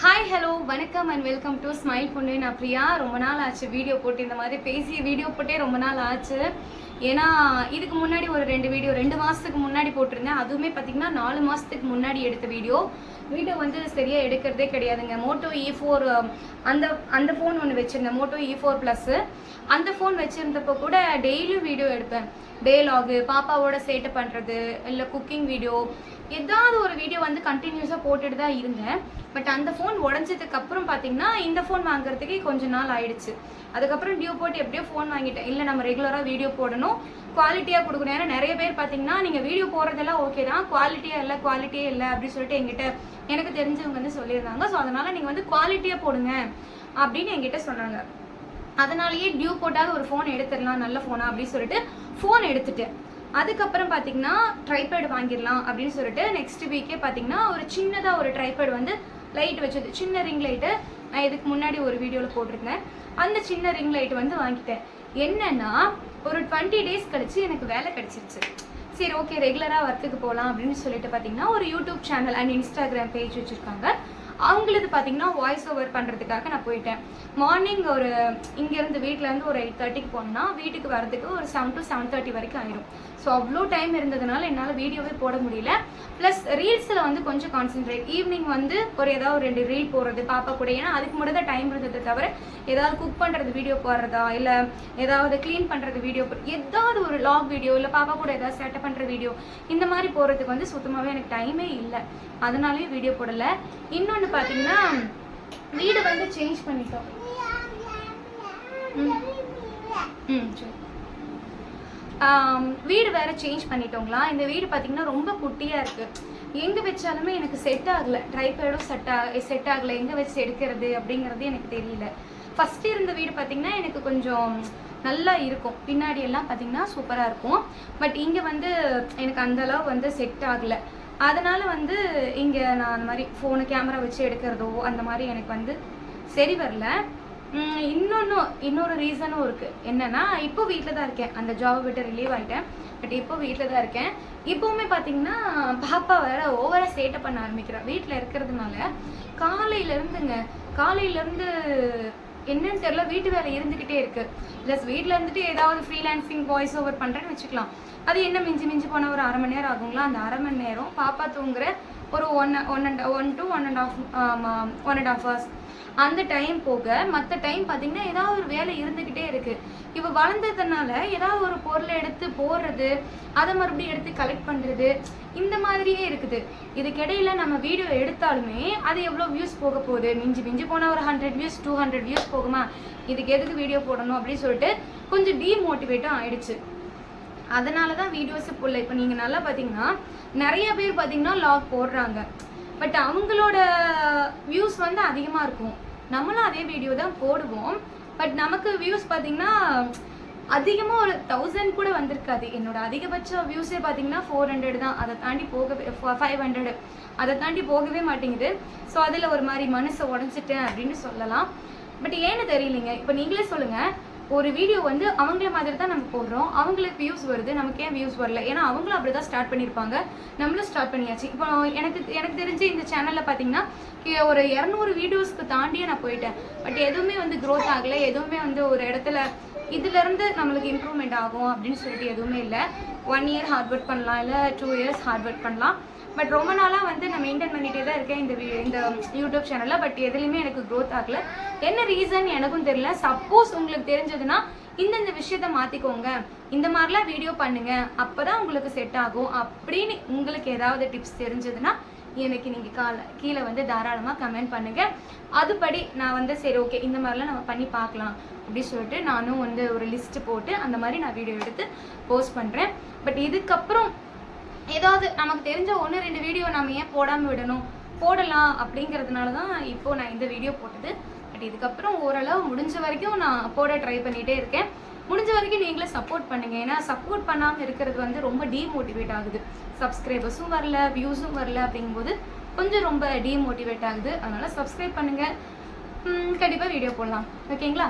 Hi hello வணக்கம் and welcome to smile பொண்ணு. நான் பிரியா. ரொம்ப நாள் ஆச்சு வீடியோ போட்டு, இந்த மாதிரி பேசி வீடியோ போட்டே ரொம்ப நாள் ஆச்சு. ஏன்னா இதுக்கு முன்னாடி ஒரு 2 மாதத்துக்கு முன்னாடி போட்டிருந்தேன். அதுவுமே பார்த்திங்கன்னா 4 மாதத்துக்கு முன்னாடி எடுத்த வீடியோ வந்து சரியாக எடுக்கிறதே கிடையாதுங்க. மோட்டோ E4 அந்த ஃபோன் ஒன்று வச்சுருந்தேன், மோட்டோ E4 ப்ளஸ்ஸு. அந்த ஃபோன் வச்சுருந்தப்போ கூட டெய்லியும் வீடியோ எடுப்பேன். டே லாகு, பாப்பாவோட சேட்டை பண்ணுறது, இல்லை குக்கிங் வீடியோ, ஏதாவது ஒரு வீடியோ வந்து கண்டினியூஸாக போட்டுட்டு தான் இருந்தேன். பட் அந்த ஃபோன் உடஞ்சதுக்கப்புறம் பார்த்தீங்கன்னா இந்த ஃபோன் வாங்குறதுக்கு கொஞ்ச நாள் ஆயிடுச்சு. அதுக்கப்புறம் டியூ போட்டு எப்படியோ ஃபோன் வாங்கிட்டேன். இல்லை நம்ம ரெகுலராக வீடியோ போடணும், குவாலிட்டியாக கொடுக்கணும். ஏன்னா நிறைய பேர் பார்த்தீங்கன்னா நீங்கள் வீடியோ போடுறதெல்லாம் ஓகே தான், குவாலிட்டியே இல்லை அப்படின்னு சொல்லிட்டு என்கிட்ட எனக்கு தெரிஞ்சவங்க வந்து சொல்லியிருந்தாங்க. ஸோ அதனால் நீங்கள் வந்து குவாலிட்டியாக போடுங்க அப்படின்னு என்கிட்ட சொன்னாங்க. அதனாலேயே டியூ போட்டாவது ஒரு ஃபோன் எடுத்துடலாம், நல்ல ஃபோனா அப்படின்னு சொல்லிட்டு ஃபோன் எடுத்துட்டேன். அதுக்கப்புறம் பார்த்தீங்கன்னா ட்ரைபேட் வாங்கிடலாம் அப்படின்னு சொல்லிட்டு நெக்ஸ்ட் வீக்கே பார்த்தீங்கன்னா ஒரு சின்னதாக ஒரு ட்ரைபேட் வந்து லைட் வச்சது, சின்ன ரிங் லைட்டு. நான் இதுக்கு முன்னாடி ஒரு வீடியோவில் போட்டிருந்தேன். அந்த சின்ன ரிங் லைட் வந்து வாங்கிட்டேன். என்னன்னா ஒரு 20 டேஸ் கழிச்சு எனக்கு வேலை கிடைச்சிருச்சு. சரி ஓகே, ரெகுலராக ஒர்க்குக்கு போகலாம் அப்படின்னு சொல்லிட்டு பார்த்தீங்கன்னா ஒரு YouTube channel and Instagram page வச்சுருக்காங்க. அவங்களுக்கு பார்த்தீங்கன்னா வாய்ஸ் ஓவர் பண்ணுறதுக்காக நான் போயிட்டேன். மார்னிங் ஒரு இங்கேருந்து வீட்டிலேருந்து ஒரு 8:30க்கு போனோம்னா வீட்டுக்கு வரதுக்கு ஒரு 7 to 7:30 வரைக்கும் ஆயிடும். ஸோ அவ்வளோ டைம் இருந்ததுனால என்னால் வீடியோவே போட முடியல. ப்ளஸ் ரீல்ஸில் வந்து கொஞ்சம் கான்சென்ட்ரேட். ஈவினிங் வந்து ஏதாவது 2 ரீல் போடுறது பாப்பா கூட. ஏன்னா அதுக்கு மட்டும் தான் டைம் இருந்ததை தவிர ஏதாவது குக் பண்ணுறது வீடியோ போடுறதா, இல்லை ஏதாவது க்ளீன் பண்ணுறது வீடியோ, ஏதாவது ஒரு லாக் வீடியோ, இல்லை பாப்பா கூட ஏதாவது சேட்டை பண்ணுற வீடியோ, இந்த மாதிரி போடுறதுக்கு வந்து சுத்தமாகவே எனக்கு டைமே இல்லை. அதனாலேயே வீடியோ போடலை. இன்னொன்று பார்த்தீங்கன்னா வீடு வந்து சேஞ்ச் பண்ணிட்டோம். சரி, வீடு வேறு சேஞ்ச் பண்ணிட்டோங்களா. இந்த வீடு பார்த்திங்கன்னா ரொம்ப குட்டியாக இருக்குது. எங்கே வச்சாலுமே எனக்கு செட் ஆகலை. ட்ரைபேடும் செட் ஆகலை. எங்கே வச்சு எடுக்கிறது அப்படிங்கிறது எனக்கு தெரியல. ஃபஸ்ட்டு இருந்த வீடு பார்த்திங்கன்னா எனக்கு கொஞ்சம் நல்லா இருக்கும், பின்னாடி எல்லாம் பார்த்திங்கன்னா சூப்பராக இருக்கும். பட் இங்கே வந்து எனக்கு அந்தளவு வந்து செட் ஆகலை. அதனால் வந்து இங்கே நான் அந்த மாதிரி ஃபோனு கேமரா வச்சு எடுக்கிறதோ அந்த மாதிரி எனக்கு வந்து சரி வரல. இன்னொரு ரீசனும் இருக்குது. என்னென்னா இப்போ வீட்டில் தான் இருக்கேன். அந்த ஜாபை விட்டு ரிலீவ் ஆகிட்டேன். பட் இப்போ வீட்டில் தான் இருக்கேன். இப்போவுமே பார்த்தீங்கன்னா பாப்பா வேறு ஓவராக சேட்டை பண்ண ஆரம்பிக்கிறேன். வீட்டில் இருக்கிறதுனால காலையிலேருந்து என்னன்னு தெரியல, வீட்டு வேலை இருந்துக்கிட்டே இருக்குது. ப்ளஸ் வீட்டில் இருந்துட்டு ஏதாவது ஃப்ரீலான்சிங் வாய்ஸ் ஓவர் பண்ணுறேன்னு வச்சுக்கலாம். அது என்ன மிஞ்சி போன ஒரு 1/2 மணி நேரம் ஆகுங்களா. அந்த 1/2 மணி நேரம் பாப்பா தூங்குற ஒரு 1 to 1.5 hours அந்த டைம் போக மற்ற டைம் பார்த்தீங்கன்னா ஏதாவது ஒரு வேலை இருந்துக்கிட்டே இருக்குது. இவ வளர்ந்ததுனால ஏதாவது ஒரு பொருளை எடுத்து போடுறது, அதை மறுபடியும் எடுத்து கலெக்ட் பண்ணுறது, இந்த மாதிரியே இருக்குது. இதுக்கிடையில நம்ம வீடியோ எடுத்தாலுமே அது எவ்வளோ வியூஸ் போக போகுது, மிஞ்சி போனால் ஒரு 100 வியூஸ் 200 வியூஸ் போகுமா, இதுக்கு எதுக்கு வீடியோ போடணும் அப்படின்னு சொல்லிட்டு கொஞ்சம் டீமோட்டிவேட்டும் ஆயிடுச்சு. அதனால தான் வீடியோஸு போடல. இப்போ நீங்கள் நல்லா பார்த்தீங்கன்னா நிறைய பேர் பார்த்தீங்கன்னா லாக் போடுறாங்க. பட் அவங்களோட வியூஸ் வந்து அதிகமாக இருக்கும். நம்மளும் அதே வீடியோ தான் போடுவோம். பட் நமக்கு வியூஸ் பார்த்தீங்கன்னா அதிகமாக ஒரு 1000 கூட வந்திருக்காது. என்னோட அதிகபட்ச வியூஸே பார்த்தீங்கன்னா 400 தான். அதை தாண்டி 500 அதை தாண்டி போகவே மாட்டேங்குது. ஸோ அதில் ஒரு மாதிரி மனசை உடஞ்சிட்டேன் அப்படின்னு சொல்லலாம். பட் ஏன்னு தெரியலைங்க. இப்போ நீங்களே சொல்லுங்கள், ஒரு வீடியோ வந்து அவங்கள மாதிரி தான் நம்ம போடுறோம், அவங்களுக்கு வியூஸ் வருது, நமக்கு ஏன் வியூஸ் வரல? ஏன்னா அவங்களும் அப்படி தான் ஸ்டார்ட் பண்ணியிருப்பாங்க, நம்மளும் ஸ்டார்ட் பண்ணியாச்சு. இப்போ எனக்கு தெரிஞ்சு இந்த சேனலில் பார்த்தீங்கன்னா ஒரு 200 வீடியோஸ்க்கு தாண்டியே நான் போயிட்டேன். பட் எதுவுமே வந்து க்ரோத் ஆகலை. எதுவுமே வந்து ஒரு இடத்துல இதுலேருந்து நம்மளுக்கு இம்ப்ரூவ்மெண்ட் ஆகும் அப்படின்னு சொல்லிட்டு எதுவுமே இல்லை. 1 year ஹார்ட் ஒர்க் பண்ணலாம், இல்லை 2 years ஹார்ட் ஒர்க் பண்ணலாம். பட் ரொம்ப நாளாக வந்து நான் மெயின்டைன் பண்ணிகிட்டே தான் இருக்கேன் இந்த யூடியூப் சேனலில். பட் எதுலேயுமே எனக்கு க்ரோத் ஆகலை. என்ன ரீசன் எனக்கும் தெரியல. சப்போஸ் உங்களுக்கு தெரிஞ்சதுன்னா இந்த விஷயத்த மாற்றிக்கோங்க, இந்த மாதிரிலாம் வீடியோ பண்ணுங்க, அப்போ தான் உங்களுக்கு செட் ஆகும் அப்படின்னு உங்களுக்கு ஏதாவது டிப்ஸ் தெரிஞ்சதுன்னா எனக்கு நீங்கள் கீழே வந்து தாராளமாக கமெண்ட் பண்ணுங்கள். அதுபடி நான் வந்து சரி ஓகே இந்த மாதிரிலாம் நம்ம பண்ணி பார்க்கலாம் அப்படின்னு சொல்லிட்டு நானும் வந்து ஒரு லிஸ்ட்டு போட்டு அந்த மாதிரி நான் வீடியோ எடுத்து போஸ்ட் பண்ணுறேன். பட் இதுக்கப்புறம் ஏதாவது நமக்கு தெரிஞ்ச 1-2 வீடியோ நம்ம ஏன் போடாமல் விடணும், போடலாம் அப்படிங்கிறதுனால தான் இப்போது நான் இந்த வீடியோ போட்டது. பட் இதுக்கப்புறம் ஓரளவு முடிஞ்ச வரைக்கும் நான் போட ட்ரை பண்ணிகிட்டே இருக்கேன். முடிஞ்ச வரைக்கும் நீங்களே சப்போர்ட் பண்ணுங்கள். ஏன்னா சப்போர்ட் பண்ணாமல் இருக்கிறது வந்து ரொம்ப டீமோட்டிவேட் ஆகுது. சப்ஸ்கிரைபர்ஸும் வரல, வியூஸும் வரல அப்படிங்கும்போது கொஞ்சம் ரொம்ப டீமோட்டிவேட் ஆகுது. அதனால் சப்ஸ்கிரைப் பண்ணுங்கள். கண்டிப்பாக வீடியோ போடலாம், ஓகேங்களா?